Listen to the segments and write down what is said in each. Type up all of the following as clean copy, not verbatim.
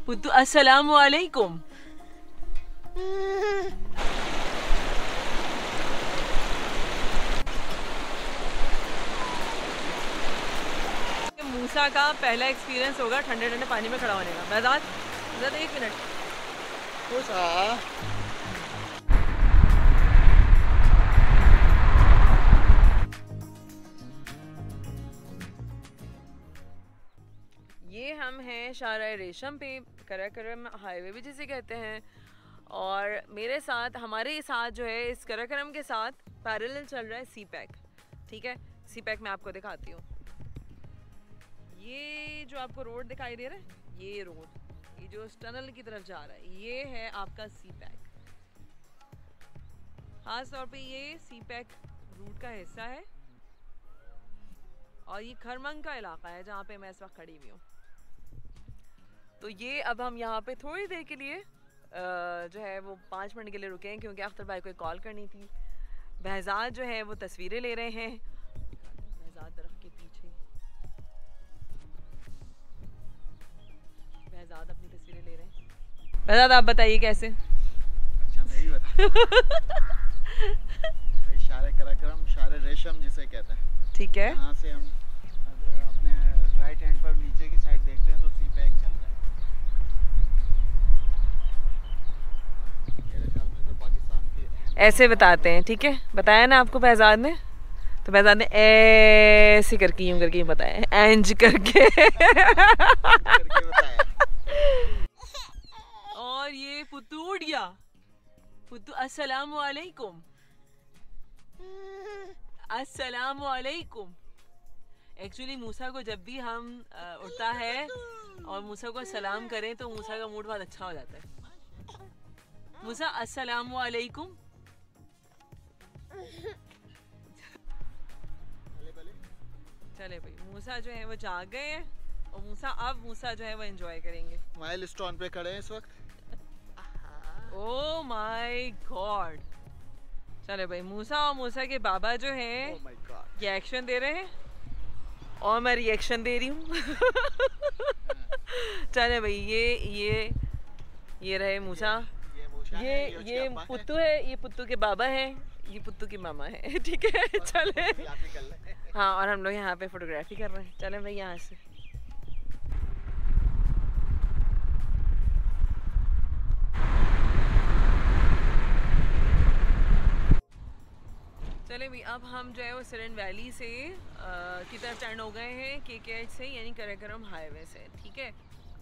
पुत्तू अस्सलामु अलैकुम। मूसा का पहला एक्सपीरियंस होगा ठंडे ठंडे पानी में खड़ा होने का। बहजाद एक मिनट। मूसा ये हम हैं शारा रेशम पे, कराकरम हाईवे भी जिसे कहते हैं। और मेरे साथ हमारे साथ जो है इस कराकरम के साथ पैरेलल चल रहा है सी पैक। ठीक है, सी पैक मैं आपको दिखाती हूँ। ये जो आपको रोड दिखाई दे रहा है, ये रोड, ये जो इस टनल की तरफ जा रहा है, ये है आपका सी पैक। खास तौर पे ये सी पैक रूट का हिस्सा है और ये खरमंग का इलाका है जहाँ पे मैं इस वक्त खड़ी हुई हूँ। तो ये अब हम यहाँ पे थोड़ी देर के लिए जो है वो 5 मिनट के लिए रुके हैं क्योंकि अख्तर भाई को कॉल करनी थी। बहजाद जो है वो तस्वीरें ले रहे हैं। बहजाद दरख्त के पीछे, बहजाद अपनी तस्वीरें ले रहे हैं। बहजाद आप बताइए कैसे? अच्छा मैं ही बता भाई शारे कराकरम, शारे रेशम जिसे कहते हैं। ठीक है, यहाँ से हम अपने राइट हैंड पर नीचे की साइड देखते हैं तो सी पैक चल रहा है। मेरे ख्याल में तो पाकिस्तान के ऐसे बताते हैं। ठीक है, बताया ना आपको बहजाद ने, तो बहजाद ने ऐसे करके यूं करके यूं बताया, एंज करके बताया। और ये पुत्तू उड़ गया। पुत्तू अस्सलामु अलैकुम। अस्सलामु अलैकुम। एक्चुअली मूसा को जब भी हम उठता है और मूसा को सलाम करें तो मूसा का मूड बहुत अच्छा हो जाता है। मूसा अस्सलामु अलैकुम। चले भाई, मूसा जो है वो जाग गए हैं और मूसा जो है वो एंजॉय करेंगे। माइलस्टोन पे खड़े हैं इस वक्त। Oh my God. चले भाई, मूसा और मूसा के बाबा जो हैं Oh my God. ये एक्शन दे रहे हैं और मैं रिएक्शन दे रही हूँ। चले भाई, ये रहे मूसा, ये पुत्तू है, ये पुत्तू के बाबा हैं, ये पुत्तू की मामा है। ठीक है, चले। हाँ, और हम लोग यहाँ पे फोटोग्राफी कर रहे हैं। चले भाई यहाँ से। चले भी, अब हम जो है वो सिरन वैली से की तरफ टर्न हो गए हैं KKH से, यानी कराकरम हाईवे से। ठीक है,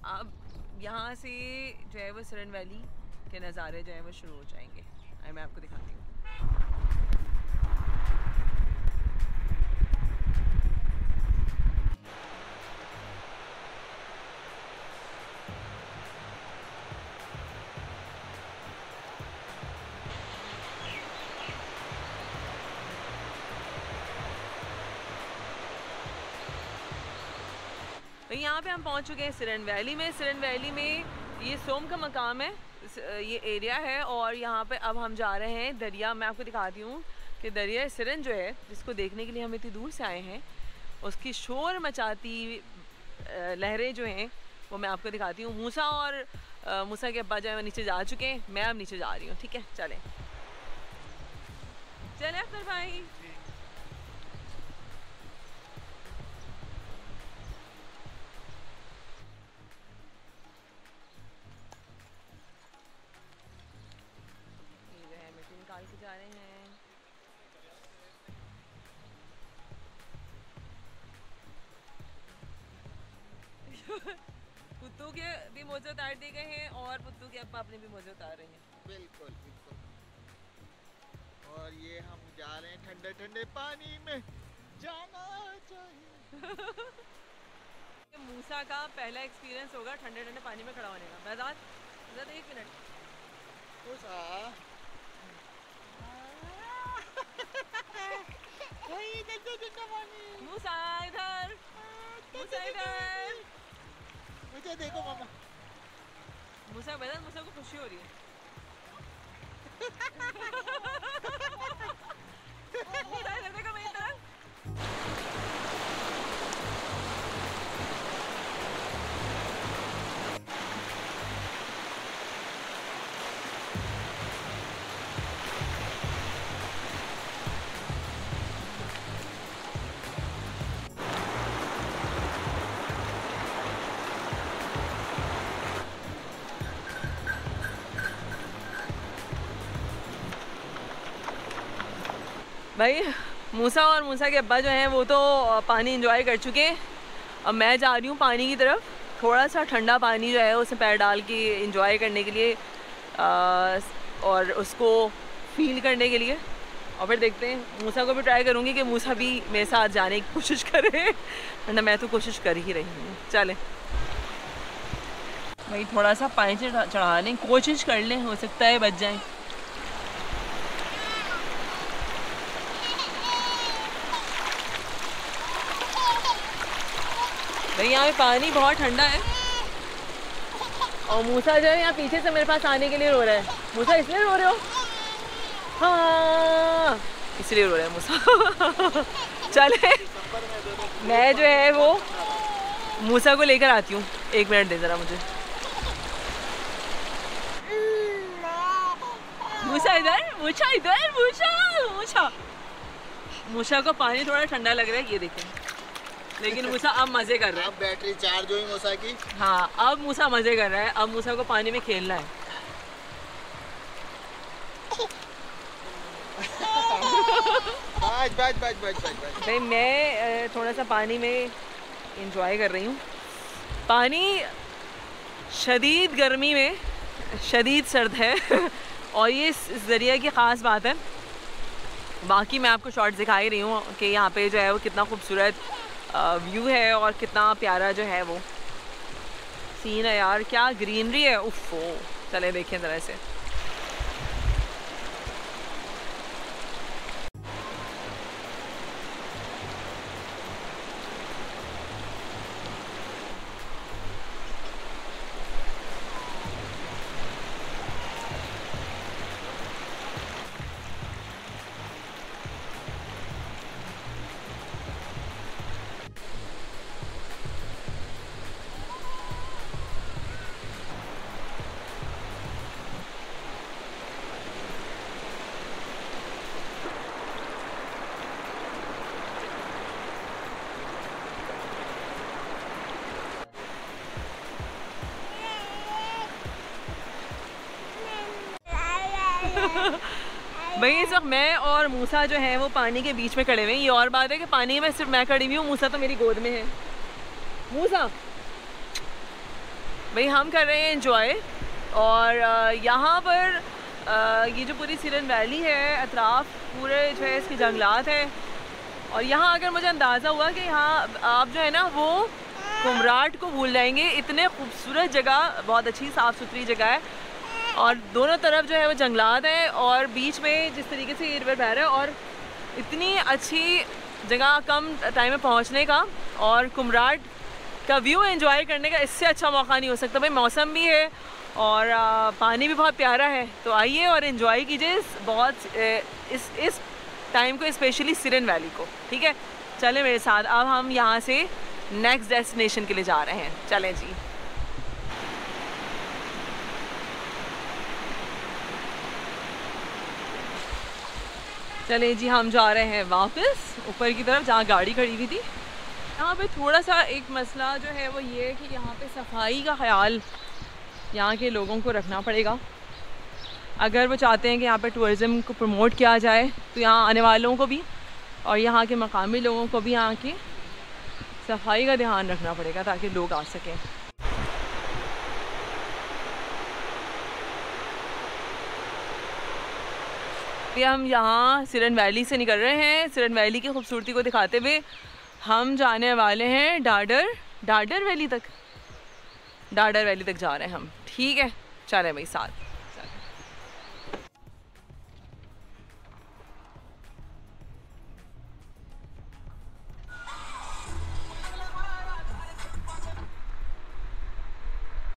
अब यहाँ से जो है वो सिरन वैली के नज़ारे जो है वो शुरू हो जाएंगे। आइए मैं आपको दिखाती हूँ। तो यहाँ पे हम पहुँच चुके हैं सिरन वैली में। सिरन वैली में ये सोम का मकाम है, ये एरिया है। और यहाँ पे अब हम जा रहे हैं दरिया। मैं आपको दिखाती हूँ कि दरिया सिरन जो है, जिसको देखने के लिए हम इतनी दूर से आए हैं, उसकी शोर मचाती लहरें जो हैं वो मैं आपको दिखाती हूँ। मूसा और मूसा के अब्बा जो है नीचे जा चुके हैं, मैं अब नीचे जा रही हूँ। ठीक है, चलें चलें अख्तर भाई। निकाल के जा रहे हैं। पुत्तू के भी मोजे उतार दिए गए हैं और पुत्तू के अब्बा अपने भी मोजे उतार रहे हैं। बिल्कुल बिल्कुल। और ये हम जा रहे हैं ठंडे ठंडे पानी में जाना चाहिए। मूसा का पहला एक्सपीरियंस होगा ठंडे ठंडे पानी में खड़ा होने का। बहजाद एक मिनट। मूसा मूसा इधर, मूसा इधर। मुझे देखो मामा। मूसा बहजाद, मूसा को खुशी हो रही है। मूसा इधर देखो मेरी तरफ। भाई मूसा और मूसा के अब्बा जो हैं वो तो पानी एंजॉय कर चुके हैं। अब मैं जा रही हूँ पानी की तरफ, थोड़ा सा ठंडा पानी जो है उसमें पैर डाल के एंजॉय करने के लिए और उसको फील करने के लिए। और फिर देखते हैं, मूसा को भी ट्राई करूँगी कि मूसा भी मेरे साथ जाने की कोशिश करे, वरना मैं तो कोशिश कर ही रही हूँ। चलें भाई, थोड़ा सा पानी चढ़ा लें, कोशिश कर लें, हो सकता है बच जाएं। भाई यहाँ पे पानी बहुत ठंडा है और मूसा जो है यहाँ पीछे से मेरे पास आने के लिए रो रहा है। मूसा इसलिए रो रहे हो? हाँ इसलिए रो रहा है मूसा। चले मैं जो है वो मूसा को लेकर आती हूँ, 1 मिनट दे ज़रा मुझे। मूसा इधर, मूसा इधर, मूसा मूसा मूसा को पानी थोड़ा ठंडा लग रहा है, ये देखें, लेकिन मूसा अब मज़े कर रहा है। अब बैटरी चार्ज हुई मूसा की। हाँ अब मूसा मज़े कर रहा है, अब मूसा को पानी में खेलना है। भाई मैं थोड़ा सा पानी में इंजॉय कर रही हूँ। पानी शदीद गर्मी में शदीद सर्द है और ये इस ज़रिए की ख़ास बात है। बाकी मैं आपको शॉर्ट्स दिखा ही रही हूँ कि यहाँ पे जो है वो कितना खूबसूरत व्यू है और कितना प्यारा जो है वो सीन है यार, क्या ग्रीनरी है। उफ, चले देखें ज़रा से। भाई इस वक्त मैं और मूसा जो है वो पानी के बीच में खड़े हुए हैं। ये और बात है कि पानी में सिर्फ मैं खड़ी हुई हूँ, मूसा तो मेरी गोद में है। मूसा भाई हम कर रहे हैं एंजॉय। और यहाँ पर ये जो पूरी सिरन वैली है, अतराफ़ पूरे जो है इसके जंगलात हैं। और यहाँ आकर मुझे अंदाज़ा हुआ कि यहाँ आप जो है ना वो कुमराट को भूल जाएंगे। इतने खूबसूरत जगह, बहुत अच्छी साफ़ सुथरी जगह है और दोनों तरफ जो है वो जंगलात हैं और बीच में जिस तरीके से ये रिवर बह रहा है और इतनी अच्छी जगह कम टाइम में पहुंचने का और कुमराट का व्यू एंजॉय करने का इससे अच्छा मौका नहीं हो सकता। भाई मौसम भी है और पानी भी बहुत प्यारा है, तो आइए और एंजॉय कीजिए इस टाइम को, स्पेशली सिरन वैली को। ठीक है, चलें मेरे साथ। अब हम यहाँ से नेक्स्ट डेस्टिनेशन के लिए जा रहे हैं। चलें जी। चले जी, हम जा रहे हैं वापस ऊपर की तरफ जहाँ गाड़ी खड़ी हुई थी। यहाँ पे थोड़ा सा एक मसला जो है वो ये है कि यहाँ पे सफाई का ख्याल यहाँ के लोगों को रखना पड़ेगा। अगर वो चाहते हैं कि यहाँ पे टूरिज़्म को प्रमोट किया जाए तो यहाँ आने वालों को भी और यहाँ के मकामी लोगों को भी यहाँ की सफाई का ध्यान रखना पड़ेगा ताकि लोग आ सकें। हम यहाँ सिरन वैली से निकल रहे हैं। सिरन वैली की खूबसूरती को दिखाते हुए हम जाने वाले हैं डाडर वैली तक जा रहे हैं हम। ठीक है, चलें भाई साथ।